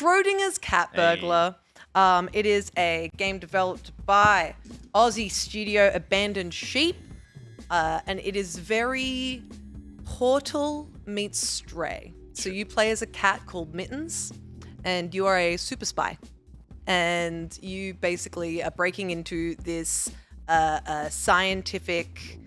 Schrodinger's Cat Burglar. It is a game developed by Aussie studio Abandoned Sheep, and it is very Portal meets Stray. So you play as a cat called Mittens, and you are a super spy, and you basically are breaking into this scientific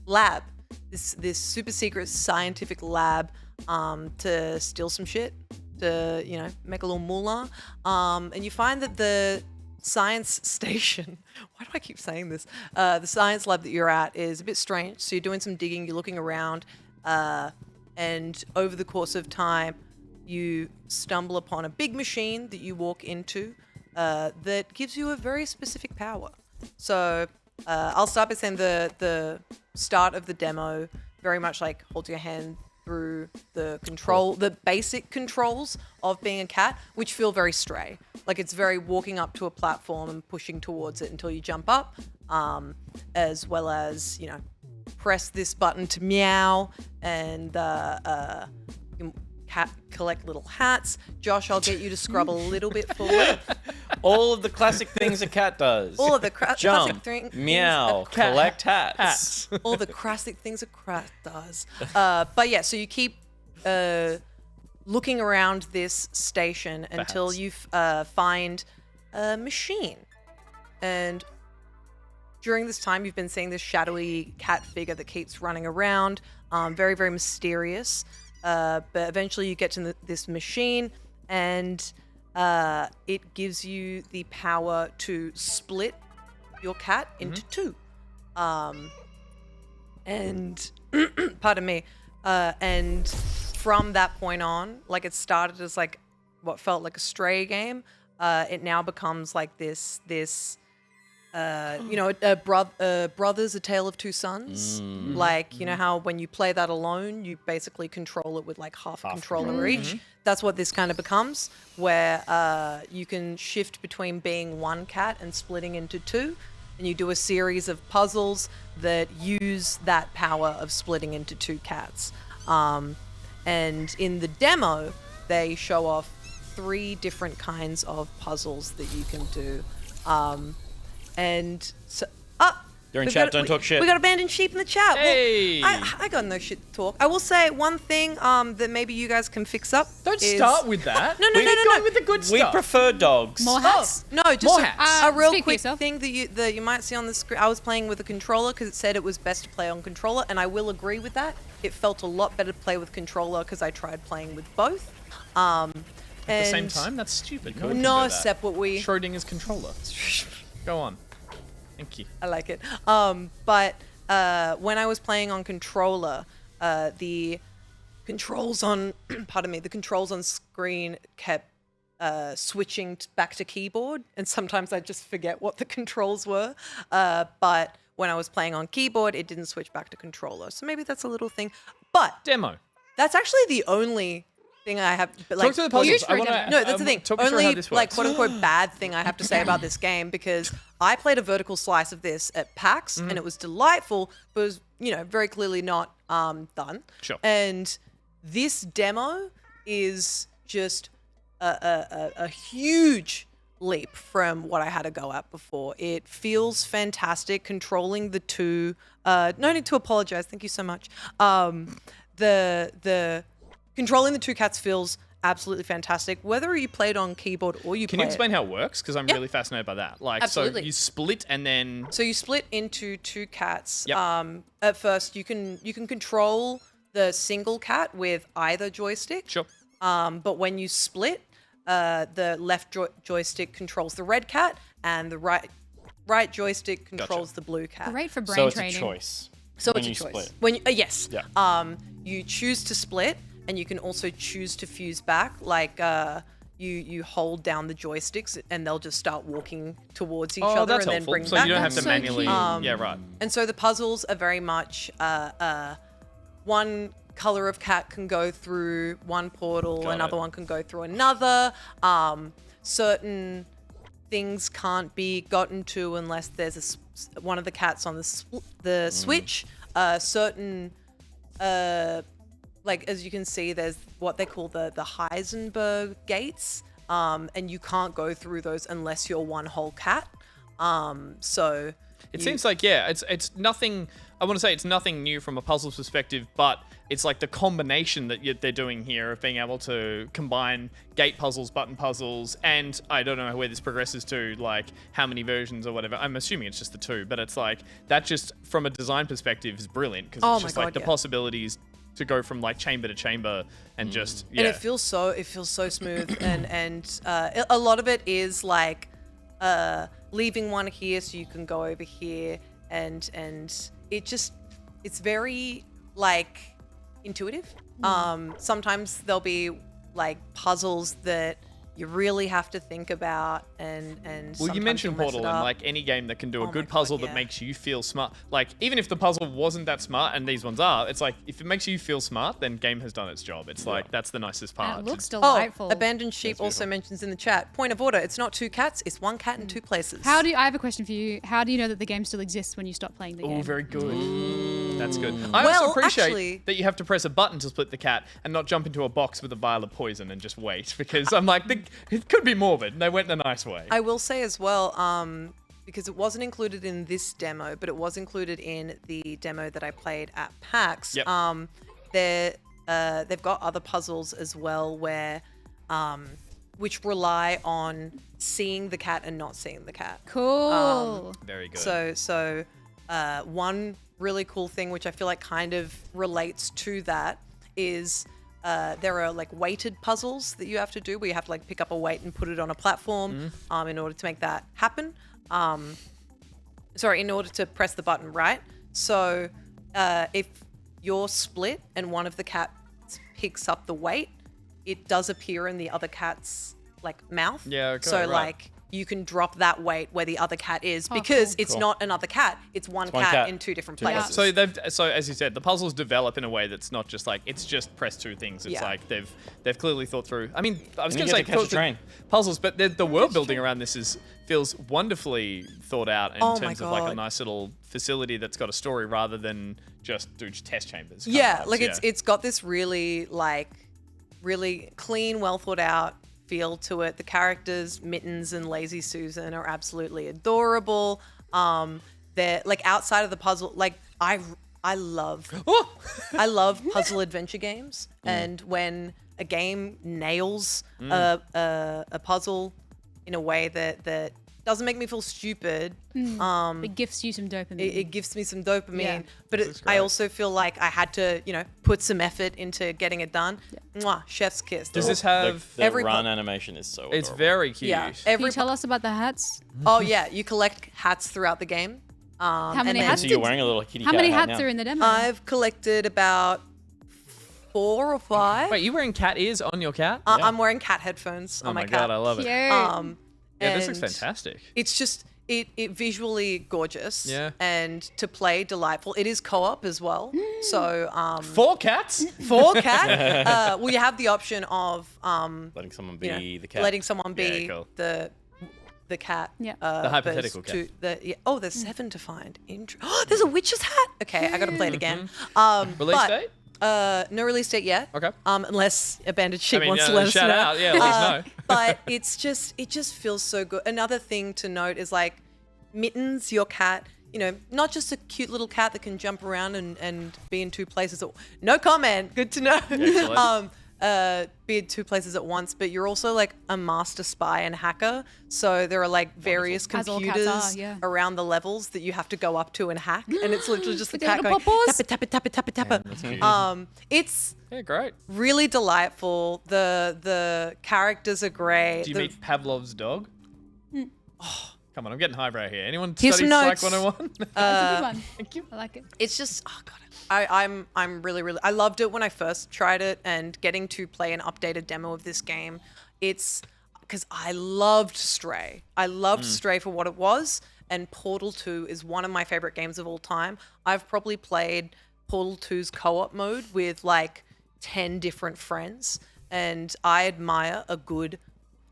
lab, this super secret scientific lab, to steal some shit, to make a little moolah, and you find that the science station, why do I keep saying this, the science lab that you're at is a bit strange. So you're doing some digging, you're looking around, and over the course of time you stumble upon a big machine that you walk into, that gives you a very specific power. So I'll start by saying the start of the demo very much like holds your hand through the basic controls of being a cat, which feel very Stray. Like it's very walking up to a platform and pushing towards it until you jump up, as well as, press this button to meow, and you can collect little hats. Josh, I'll get you to scrub a little bit forward. All of the classic things a cat does. All of the classic things. Meow, collect hats. All the classic things a cat does. But yeah, so you keep looking around this station until you find a machine. And during this time, you've been seeing this shadowy cat figure that keeps running around, very, very mysterious. But eventually you get to this machine, and it gives you the power to split your cat into two. And pardon me. And from that point on, like it started as like what felt like a Stray game. It now becomes like this Brothers, A Tale of Two Sons. Like, how when you play that alone, you basically control it with like half a controller each. That's what this kind of becomes, where you can shift between being one cat and splitting into two. And you do a series of puzzles that use that power of splitting into two cats. And in the demo, they show off 3 different kinds of puzzles that you can do. And so, You're in chat, don't talk shit. We got Abandoned Sheep in the chat. Hey! Well, I got no shit to talk. I will say one thing that maybe you guys can fix up. Don't start with that. No. Go with the good We stuff. prefer dogs. More hats? No, just More a hats. real Speak for quick yourself. thing that you might see on the screen. I was playing with a controller because it said it was best to play on controller, and I will agree with that. It felt a lot better to play with controller because I tried playing with both. At the same time? That's stupid. No one can No, do that. separate we. Schrodinger's controller. Go on. Thank you. I like it. But when I was playing on controller, the controls on the controls on screen kept switching back to keyboard, and sometimes I just forget what the controls were. But when I was playing on keyboard, it didn't switch back to controller. So maybe that's a little thing. But Demo. that's actually the only thing I have. But like, Talk to the puzzles. I wanna- no, that's the thing. Talk me through how Only this like works. quote unquote bad thing I have to say about this game, because I played a vertical slice of this at PAX and it was delightful, but it was very clearly not done. Sure. And this demo is just a huge leap from what I had to go at before. It feels fantastic controlling the two. No need to apologize. Thank you so much. The controlling the two cats feels absolutely fantastic. Whether you played on keyboard or you Can you explain how it works? Because I'm really fascinated by that. Like, Absolutely. so you split and then... So you split into two cats. Yep. At first, you can control the single cat with either joystick. Sure. But when you split, the left joystick controls the red cat, and the right joystick controls the blue cat. Great for brain So it's training. a choice. So when it's a you choice. split. When you, yes. Yeah. You choose to split, and you can also choose to fuse back. Like you hold down the joysticks, and they'll just start walking towards each other, that's and then helpful. bring So back. you don't have to That's so manually... cute. yeah, right. And so the puzzles are very much one color of cat can go through one portal, Got another it. one can go through another. Certain things can't be gotten to unless there's one of the cats on the switch. Certain like as you can see, there's what they call the Heisenberg gates, and you can't go through those unless you're one whole cat. So it seems like it's nothing. I want to say it's nothing new from a puzzles perspective, but it's like the combination that they're doing here of being able to combine gate puzzles, button puzzles, and I don't know where this progresses to, like how many versions or whatever. I'm assuming it's just the 2, but it's like that just from a design perspective is brilliant because it's just like the possibilities to go from like chamber to chamber and just and it feels so smooth and a lot of it is like leaving one here so you can go over here and it's very like intuitive. Sometimes there'll be like puzzles that you really have to think about and well, you mentioned Portal, and like any game that can do a good puzzle that makes you feel smart, like even if the puzzle wasn't that smart, and these ones are, it's like if it makes you feel smart, then game has done its job. It's like that's the nicest part. And it looks delightful. Abandoned Sheep also mentions in the chat, point of order, it's not 2 cats, it's 1 cat in 2 places. I have a question for you. How do you know that the game still exists when you stop playing the game? Oh, very good. That's good. I also appreciate that you have to press a button to split the cat and not jump into a box with a vial of poison and just wait, because I'm like, it could be morbid. They went in a nice way. I will say as well, because it wasn't included in this demo, but it was included in the demo that I played at PAX. Yep. They've got other puzzles as well where, which rely on seeing the cat and not seeing the cat. Cool. Very good. So one really cool thing, which I feel like kind of relates to that, is there are like weighted puzzles that you have to do where you have to like pick up a weight and put it on a platform in order to make that happen. In order to press the button, right? So if you're split and one of the cats picks up the weight, it does appear in the other cat's like mouth. Yeah, okay, so right. like you can drop that weight where the other cat is because it's not another cat. It's one cat in 2 different places. So as you said, the puzzles develop in a way that's not just like it's just press 2 things. It's like they've clearly thought through. I mean, I was going to say catch a train. Puzzles, but the world building around this feels wonderfully thought out in terms of like a nice little facility that's got a story rather than just do test chambers. It's got this really clean, well thought out feel to it. The characters, Mittens and Lazy Susan, are absolutely adorable. They're like outside of the puzzle, like I love puzzle adventure games, and when a game nails a puzzle in a way that doesn't make me feel stupid. It gifts you some dopamine. It gives me some dopamine, but I also feel like I had to, put some effort into getting it done. Mwah, chef's kiss. Does this have the run animation is so adorable. It's very cute. Yeah. Can you tell us about the hats? Oh yeah, you collect hats throughout the game. How many hats? So you're wearing a little kitty How cat many hat hats now. are in the demo? I've collected about 4 or 5. Wait, you wearing cat ears on your cat? I'm wearing cat headphones on oh my my cat. god, I love it. Cute. Yeah, this looks and fantastic. It's just it visually gorgeous. Yeah. And to play delightful. It is co-op as well. So 4 cats? 4 cat. We have the option of Letting someone be the cat. letting someone be Yeah, cool. the cat. Yeah. The hypothetical there's cat. there's 7 to find. There's a witch's hat. Okay, I gotta play it again. Release date? No release date yet. Okay. Unless Abandoned Sheep wants to yeah, let us shout know. out. Yeah, let us know. But it just feels so good. Another thing to note is like Mittens, your cat, not just a cute little cat that can jump around and be in 2 places. No comment. Good to know. Excellent. Be in 2 places at once, but you're also like a master spy and hacker. So there are like various As all cats computers are, yeah. around the levels that you have to go up to and hack, and it's literally just the With their cat little going paws? tap it, tap it, tap it, tap it, tap it. It's Yeah, great. really delightful. The characters are great. Do you meet Pavlov's dog? Oh, come on, I'm getting highbrow here. Anyone Here's study some Psych notes. 101? That's a good one. Thank you. I like it. It's just, oh god, I'm really I loved it when I first tried it, and getting to play an updated demo of this game, it's because I loved Stray. I loved Stray for what it was, and Portal 2 is one of my favorite games of all time. I've probably played Portal 2's co-op mode with like 10 different friends, and I admire a good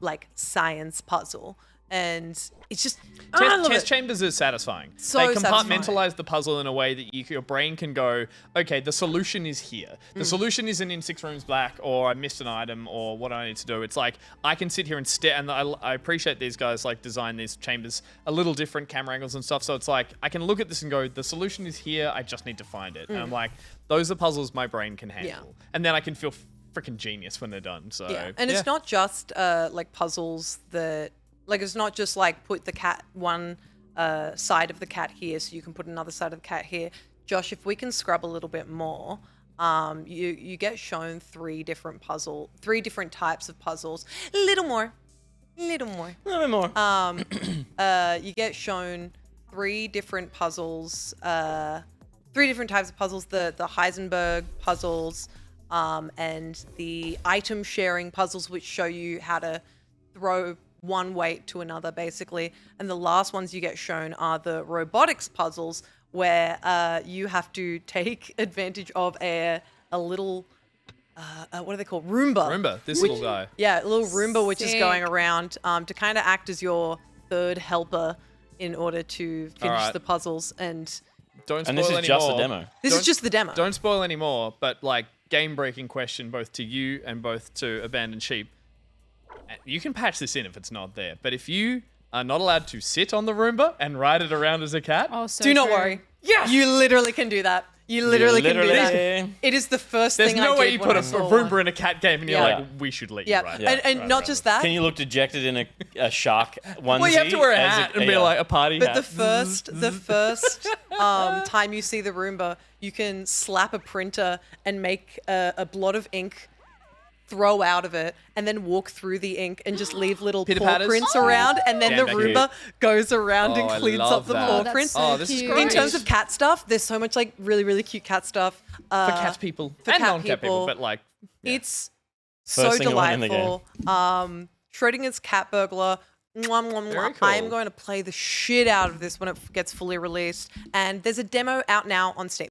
like science puzzle. and it's just I love Chess it. chambers is satisfying. So they satisfying. compartmentalize the puzzle in a way that your brain can go, okay, the solution is here. The solution isn't in 6 rooms back, or I missed an item, or what I need to do. It's like I can sit here and stare, and I appreciate these guys like design these chambers a little different camera angles and stuff. So it's like I can look at this and go, the solution is here. I just need to find it. And I'm like, those are puzzles my brain can handle, and then I can feel freaking genius when they're done. So And it's not just like puzzles that like it's not just like put the cat one side of the cat here so you can put another side of the cat here. Josh, if we can scrub a little bit more, you get shown 3 different types of puzzles. A little more. A little bit more. You get shown 3 different puzzles, 3 different types of puzzles, the Heisenberg puzzles, and the item sharing puzzles, which show you how to throw one weight to another, basically. And the last ones you get shown are the robotics puzzles, where you have to take advantage of a little, what are they called? Roomba. this little guy. Yeah, a little Roomba which is Sick. going around to kind of act as your third helper in order to finish Alright. the puzzles. And Don't spoil And this is any just more. a demo. this Don't- is just the demo. Don't spoil any more, but like game-breaking question both to you and both to Abandoned Sheep. You can patch this in if it's not there, but if you are not allowed to sit on the Roomba and ride it around as a cat, Oh, so Do not true. worry. Yes! You literally can do that. You literally can do that. literally- It is the first there's thing I no did way you when put I a saw Roomba one. in a cat game and you're Yeah. like, we should let Yeah, you ride Yeah. it. and not just that, Can you look dejected in a shark onesie? Well, you have to wear a as hat and be yeah. like a party but hat. the first time you see the Roomba, you can slap a printer and make a blot of ink, throw out of it, and then walk through the ink and just leave little paw Pitter-patters? prints around, and then Damn, the that cute. Roomba goes around Oh, and I cleans love up the that. paw Oh, that's prints. so Oh, this is cute. great. In terms of cat stuff, there's so much like really, really cute cat stuff. for cat people for and cat non-cat people, people. but like, It's First so thing I want in the delightful. Schrodinger's Cat Burglar. Mwah, mwah, Very mwah. I am cool. going to play the shit out of this when it gets fully released. And there's a demo out now on Steam.